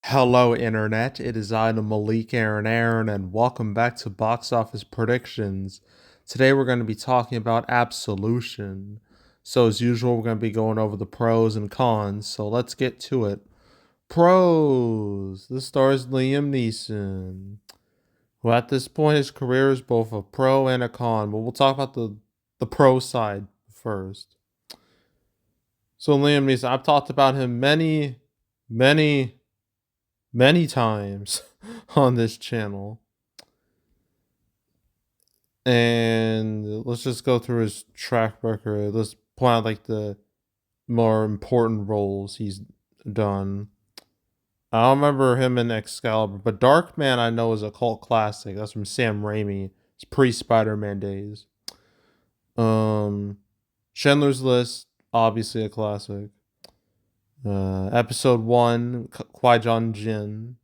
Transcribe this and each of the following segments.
Hello, Internet. It is I, the Malik Aaron, and welcome back to Box Office Predictions. Today, we're going to be talking about Absolution. So, as usual, we're going to be going over the pros and cons. So, let's get to it. Pros. This stars Liam Neeson, who at this point his career is both a pro and a con. But we'll talk about the pro side first. So, Liam Neeson, I've talked about him many times on this channel. And let's just go through his track record. Let's point out like the more important roles he's done. I don't remember him in Excalibur, but Darkman I know is a cult classic. That's from Sam Raimi. It's pre-Spider-Man days. Schindler's List, obviously a classic. Episode 1, Qui-Gon Jinn.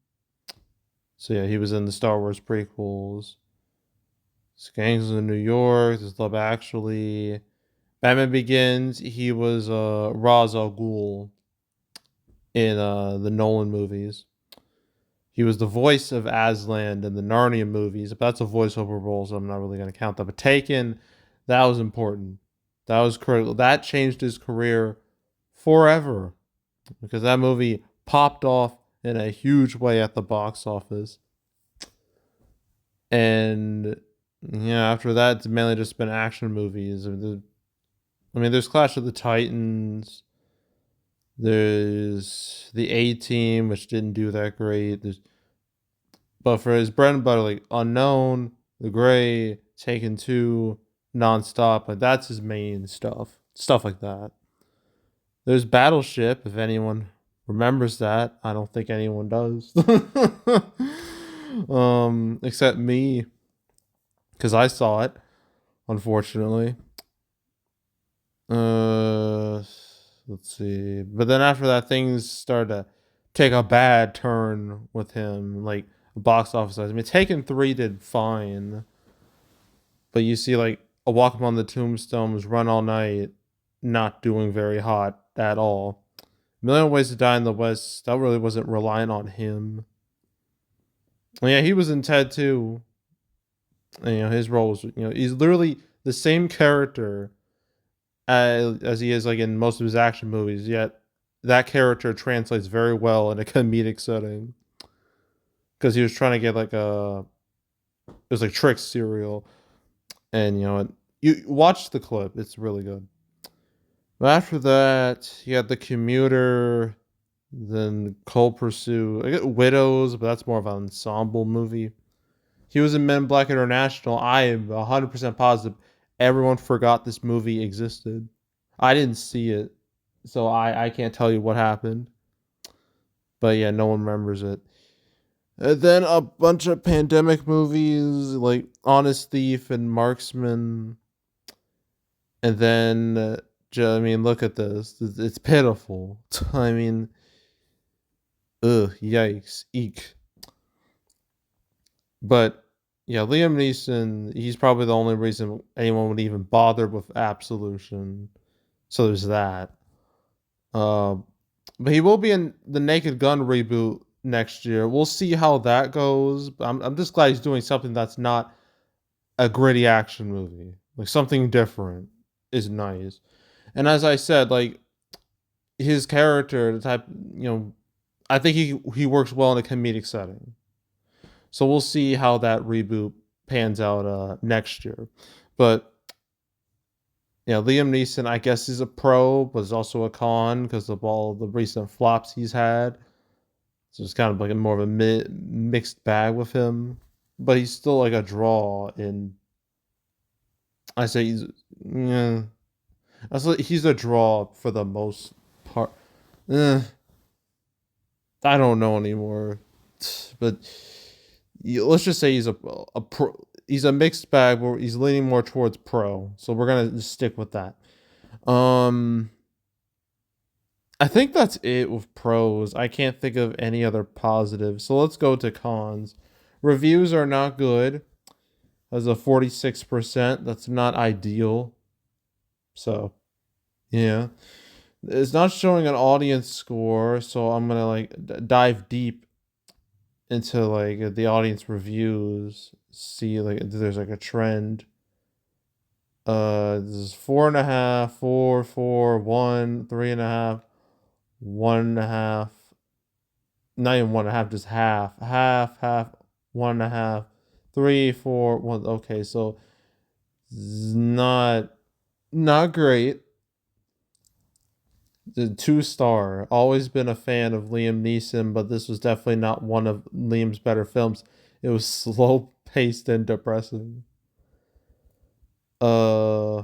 So yeah, he was in the Star Wars prequels. Gangs of New York, there's Love Actually. Batman Begins, he was Ra's al Ghul in the Nolan movies. He was the voice of Aslan in the Narnia movies, but that's a voiceover role, so I'm not really going to count that. But Taken, that was important. That was critical. That changed his career forever because that movie popped off in a huge way at the box office. And yeah, after that, it's mainly just been action movies. There's Clash of the Titans. There's the A-Team, which didn't do that great. But for his bread and butter, like Unknown, The Gray, Taken 2, Nonstop, like that's his main stuff. Stuff like that. There's Battleship, if anyone remembers that. I don't think anyone does. Except me, because I saw it, unfortunately. Let's see. But then after that, things started to take a bad turn with him, like box office. Taken 3 did fine, but you see, like A Walk Upon the Tombstones, Run All Night, not doing very hot at all. Million Ways to Die in the West, that really wasn't relying on him. And yeah, he was in Ted too. And, his role was, he's literally the same character as he is like in most of his action movies, yet that character translates very well in a comedic setting because he was trying to get like it was like Trick cereal, and you watch the clip, it's really good. But after that, you had The Commuter, then Cold Pursuit. I get Widows, but that's more of an ensemble movie. He was in Men in Black International. I am 100% positive everyone forgot this movie existed. I didn't see it, so I can't tell you what happened. But yeah, no one remembers it. And then a bunch of pandemic movies like Honest Thief and Marksman. And then, look at this. It's pitiful. I mean, ugh, yikes, eek. But yeah, Liam Neeson, he's probably the only reason anyone would even bother with Absolution. So there's that. Uh, but he will be in the Naked Gun reboot next year. We'll see how that goes. I'm just glad he's doing something that's not a gritty action movie. Like something different is nice. And as I said, like his character, the type, I think he works well in a comedic setting. So we'll see how that reboot pans out next year. But yeah, Liam Neeson, I guess, is a pro, but is also a con because of all the recent flops he's had. So it's kind of like more of a mixed bag with him. But he's still like a draw. And I say yeah, he's a draw for the most part. Eh, I don't know anymore, but let's just say he's a pro. He's a mixed bag where he's leaning more towards pro. So we're gonna just stick with that. Um, I think that's it with pros. I can't think of any other positives. So let's go to cons. Reviews are not good. As a 46%, that's not ideal. So, yeah. It's not showing an audience score, so I'm going to like dive deep into like the audience reviews, see like if there's like a trend. This is 4.5, 4, 4, 1, 3.5, 1.5, not even 1.5, just half, half, half, 1.5, 3, 4, 1. Okay, so not great. The 2 star. Always been a fan of Liam Neeson, but this was definitely not one of Liam's better films. It was slow paced and depressing. Uh,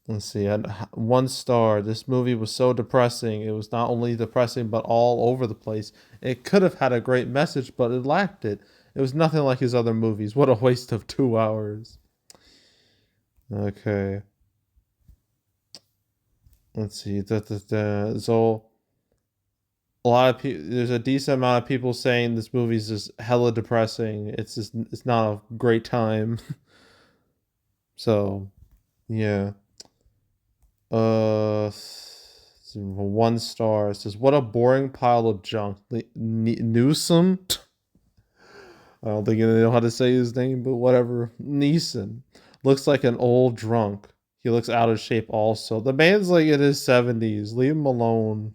let's see. 1 star. This movie was so depressing. It was not only depressing, but all over the place. It could have had a great message, but it lacked it. It was nothing like his other movies. What a waste of 2 hours. Okay. Let's see. So a lot of people, there's a decent amount of people saying this movie's just hella depressing. It's not a great time. So yeah. 1 star. It says, what a boring pile of junk. Newsom. I don't think they know how to say his name, but whatever. Neeson looks like an old drunk. He looks out of shape also. The man's like in his 70s. Leave him alone.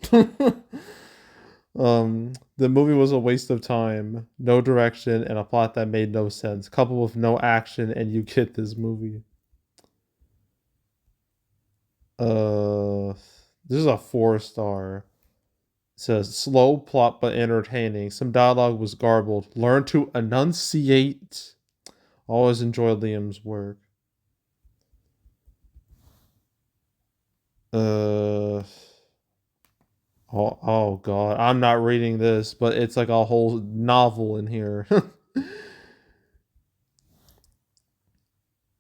The movie was a waste of time, no direction, and a plot that made no sense, coupled with no action, and you get this movie. Uh, this is a 4 star. It says slow plot but entertaining. Some dialogue was garbled. Learn to enunciate. Always enjoy Liam's work. Uh, oh God, I'm not reading this, but it's like a whole novel in here.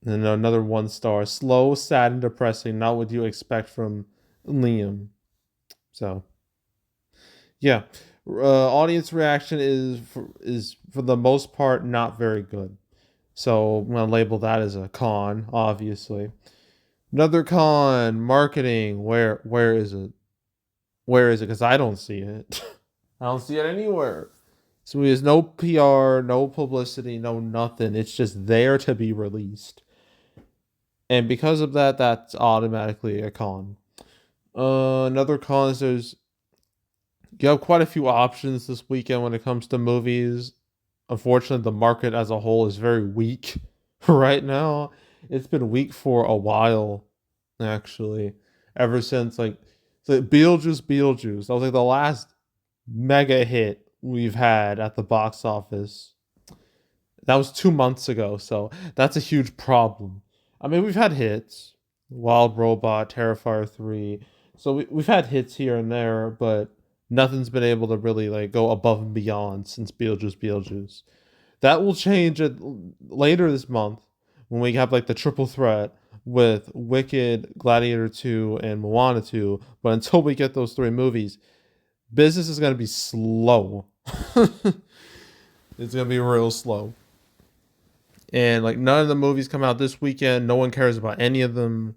And another 1 star. Slow, sad, and depressing. Not what you expect from Liam. So, yeah. Audience reaction is for the most part not very good. So I'm gonna label that as a con, obviously. Another con, marketing. Where is it? Where is it? Because I don't see it. I don't see it anywhere. So there's no PR, no publicity, no nothing. It's just there to be released. And because of that, that's automatically a con. Another con is you have quite a few options this weekend when it comes to movies. Unfortunately, the market as a whole is very weak right now. It's been weak for a while, actually. Ever since Beetlejuice. That was like the last mega hit we've had at the box office. That was 2 months ago, so that's a huge problem. I mean, we've had hits, Wild Robot, Terrifier 3. So we've had hits here and there, but nothing's been able to really like go above and beyond since Beetlejuice. That will change it later this month when we have like the triple threat with Wicked, Gladiator 2, and Moana 2. But until we get those 3 movies, business is going to be slow. It's going to be real slow. And like none of the movies come out this weekend. No one cares about any of them.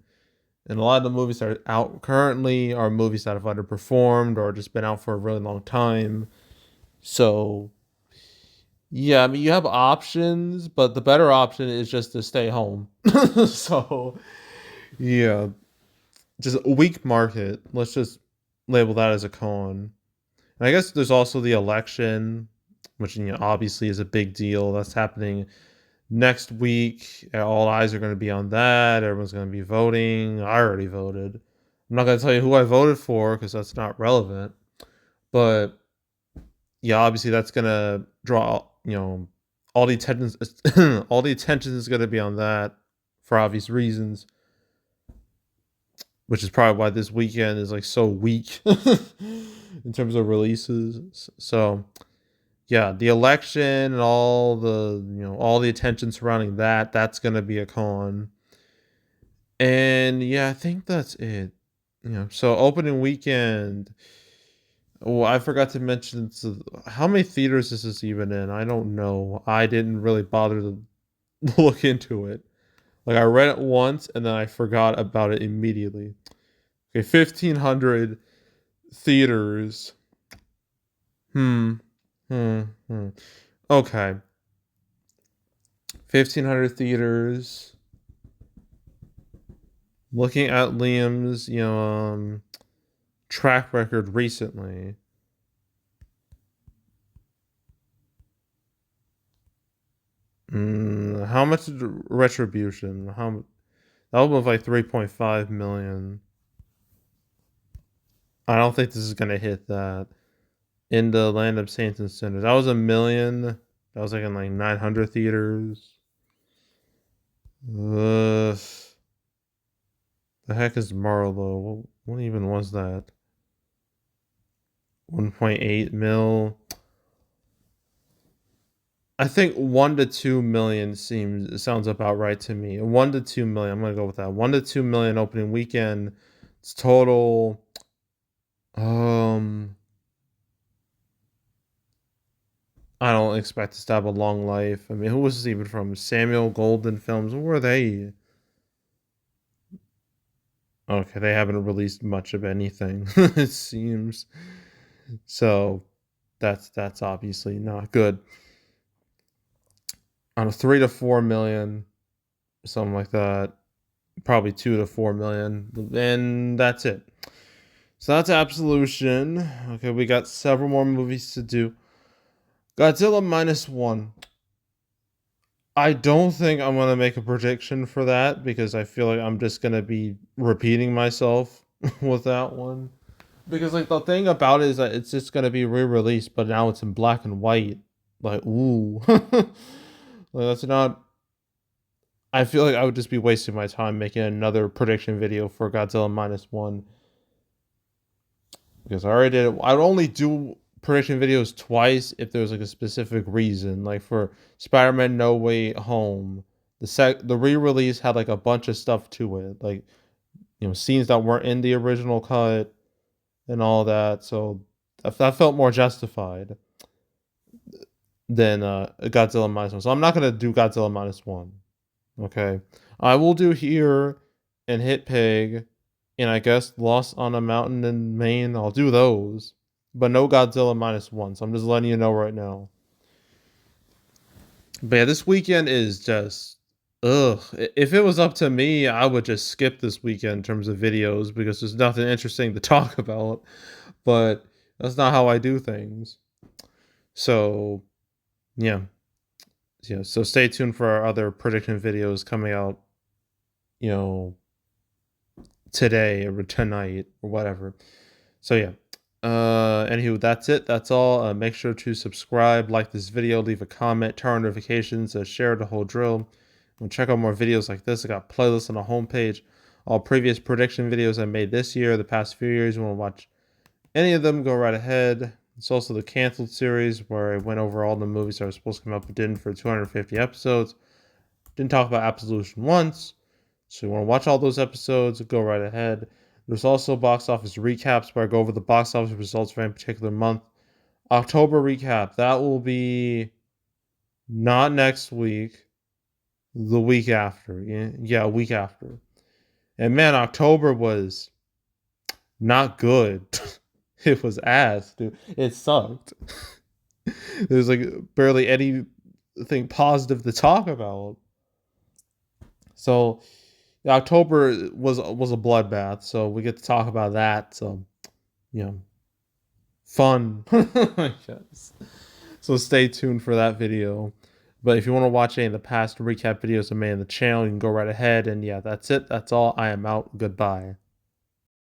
And a lot of the movies that are out currently are movies that have underperformed or just been out for a really long time. So yeah, I mean you have options, but the better option is just to stay home. So yeah, just a weak market. Let's just label that as a con. And I guess there's also the election, which obviously is a big deal. That's happening next week. All eyes are going to be on that. Everyone's going to be voting. I already voted. I'm not going to tell you who I voted for because that's not relevant. But yeah, obviously that's going to draw, all the attention. All the attention is going to be on that for obvious reasons, which is probably why this weekend is like so weak in terms of releases. So yeah, the election and all the attention surrounding that's going to be a con. And yeah, I think that's it. So opening weekend. Oh, I forgot to mention, so how many theaters is this even in? I don't know. I didn't really bother to look into it. Like I read it once and then I forgot about it immediately. Okay, 1,500 theaters. Hmm. Hmm. Hmm. Okay. 1,500 theaters. Looking at Liam's, track record recently. How much is Retribution? That was like 3.5 million. I don't think this is gonna hit that. In the Land of Saints and Sinners, that was 1 million. That was like in like 900 theaters. The heck is Marlowe? What even was that? 1.8 mil. I think 1 to 2 million sounds about right to me. 1 to 2 million. I'm gonna go with that. 1 to 2 million opening weekend. It's total. I don't expect this to have a long life. I mean, who was this even from? Samuel Golden Films. Who were they? Okay, they haven't released much of anything. It seems. So that's obviously not good. On a 3 to 4 million, something like that. Probably 2 to 4 million, and that's it. So that's Absolution. Okay, we got several more movies to do. Godzilla minus one. I don't think I'm gonna make a prediction for that because I feel like I'm just gonna be repeating myself with that one. Because like the thing about it is that it's just gonna be re-released, but now it's in black and white. Like, ooh. Like, that's not. I feel like I would just be wasting my time making another prediction video for Godzilla minus one. Because I already did it. I would only do prediction videos twice if there was like a specific reason. Like for Spider-Man No Way Home, the re-release had like a bunch of stuff to it, like scenes that weren't in the original cut and all that. So that felt more justified than Godzilla minus one. So I'm not gonna do Godzilla minus one. Okay, I will do Here and Hit Pig, and I guess Lost on a Mountain in Maine. I'll do those, but no Godzilla minus one. So I'm just letting you know right now. But yeah, this weekend is just ugh. If it was up to me, I would just skip this weekend in terms of videos because there's nothing interesting to talk about. But that's not how I do things. So yeah, So stay tuned for our other prediction videos coming out. You know, today or tonight or whatever. So yeah. Anywho, that's it. That's all. Make sure to subscribe, like this video, leave a comment, turn on notifications, share the whole drill. And check out more videos like this. I got playlists on the homepage. All previous prediction videos I made this year, the past few years. You want to watch any of them, go right ahead. It's also the canceled series where I went over all the movies that were supposed to come up but didn't for 250 episodes. Didn't talk about Absolution once. So you want to watch all those episodes, go right ahead. There's also box office recaps where I go over the box office results for any particular month. October recap, that will be not next week, the week after. Yeah, a week after. And man, October was not good. It was ass, dude. It sucked. There's like barely anything positive to talk about. So October was a bloodbath, so we get to talk about that. So, you know, fun, I guess. So stay tuned for that video. But if you want to watch any of the past recap videos I made on the channel, you can go right ahead. And yeah, that's it. That's all. I am out. Goodbye.